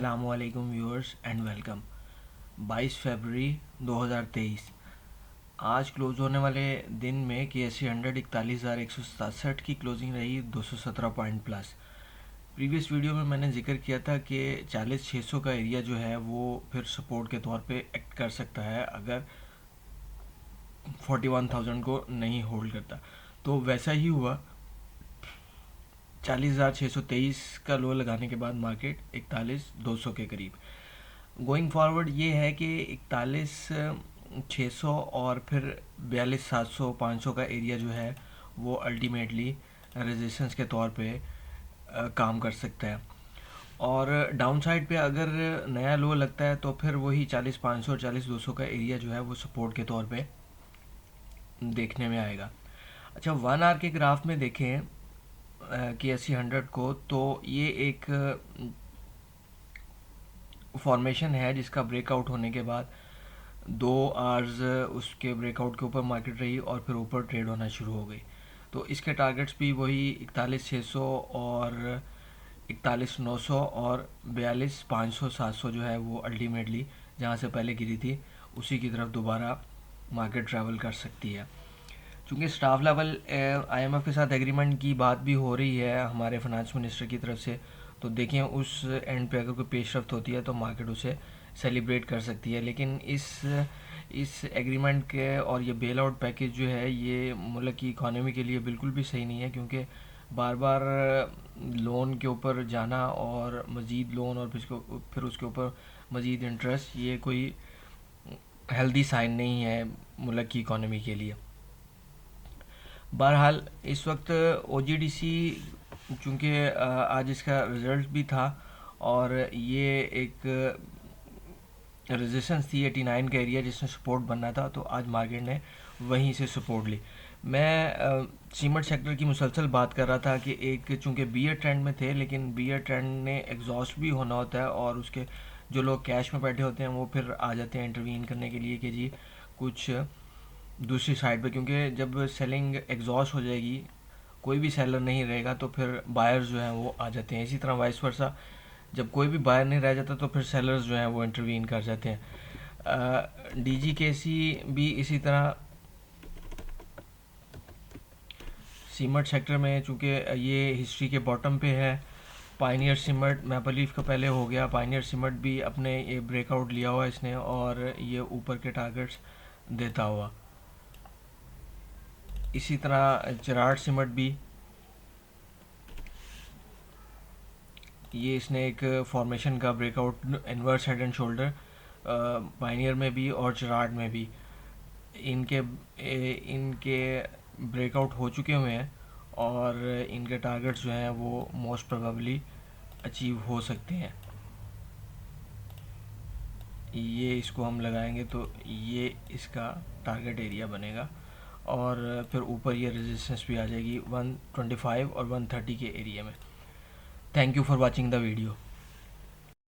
अस्सलामुअलैकुम viewers and welcome. 22 फरवरी 2023 आज close होने वाले दिन में KSE 100 41,167 की क्लोजिंग रही 217 पॉइंट प्लस। प्रीवियस वीडियो में मैंने जिक्र किया था कि 40,600 का एरिया जो है वो फिर सपोर्ट के तौर पे एक्ट कर सकता है अगर 41,000 को नहीं होल्ड करता। तो वैसा ही हुआ। 40,623 का लो लगाने के बाद मार्केट 41,200 के करीब। गोइंग फॉरवर्ड ये है कि 41,600 और फिर 42,700 500 का एरिया जो है वो अल्टीमेटली रेजिस्टेंस के तौर पे काम कर सकता है। और डाउन साइड पे अगर नया लो लगता है तो फिर वही 40,500 और 40,200 का एरिया जो है वो सपोर्ट के तौर पे देखने में आएगा। अच्छा, 1 आवर के ग्राफ में देखें KSE 100 को, तो ये एक फॉर्मेशन है जिसका ब्रेकआउट होने के बाद 2 आवर्स उसके ब्रेकआउट के ऊपर मार्केट रही और फिर ऊपर ट्रेड होना शुरू हो गई। तो इसके टारगेट्स भी वही 41,600 और 41,900 और 42,500 700 जो है वो अल्टीमेटली जहाँ से पहले गिरी थी उसी की तरफ दोबारा मार्केट ट्रैवल कर सकती है। चूँकि स्टाफ लेवल IMF के साथ एग्रीमेंट की बात भी हो रही है हमारे फाइनेंस मिनिस्टर की तरफ से, तो देखें उस एंड पे अगर कोई पेशरफ्त होती है तो मार्केट उसे सेलिब्रेट कर सकती है। लेकिन इस एग्रीमेंट के और ये बेल आउट पैकेज जो है ये मुल्क की इकॉनमी के लिए बिल्कुल भी सही नहीं है, क्योंकि बार बार लोन के ऊपर जाना और मज़ीद लोन और फिर उसके ऊपर मज़ीद इंटरेस्ट, ये कोई हेल्दी साइन नहीं है मुल्क की इकॉनमी के लिए। बहरहाल इस वक्त OGDC चूँकि आज इसका रिज़ल्ट भी था और ये एक रेजिस्टेंस थी 89 का एरिया जिसने सपोर्ट बनना था, तो आज मार्केट ने वहीं से सपोर्ट ली। मैं सीमेंट सेक्टर की मुसलसल बात कर रहा था कि एक चूँकि बियर ट्रेंड में थे, लेकिन बियर ट्रेंड ने एग्जॉस्ट भी होना होता है और उसके जो लोग कैश में बैठे होते हैं वो फिर आ जाते हैं इंटरवीन करने के लिए कि जी कुछ दूसरी साइड पे, क्योंकि जब सेलिंग एग्जॉस्ट हो जाएगी कोई भी सेलर नहीं रहेगा तो फिर बायर्स जो हैं वो आ जाते हैं। इसी तरह वाइस वर्सा, जब कोई भी बायर नहीं रह जाता तो फिर सेलर्स जो हैं वो इंटरवीन कर जाते हैं। DGKC भी इसी तरह सीमेंट सेक्टर में चूँकि ये हिस्ट्री के बॉटम पे है। पाइनियर सीमेंट मैपल लीफ का पहले हो गया, पाइनियर सीमेंट भी अपने ये ब्रेकआउट लिया हुआ इसने और ये ऊपर के टारगेट्स देता हुआ। इसी तरह जराड सीमेंट भी, ये इसने एक फॉर्मेशन का breakout inverse head and shoulder pioneer में भी और जराड में भी इनके ब्रेकआउट हो चुके हुए हैं और इनके टारगेट्स जो हैं वो मोस्ट प्रोबेबली अचीव हो सकते हैं। ये इसको हम लगाएंगे तो ये इसका टारगेट एरिया बनेगा और फिर ऊपर ये रेजिस्टेंस भी आ जाएगी 125 और 130 के एरिया में। Thank you for watching the video.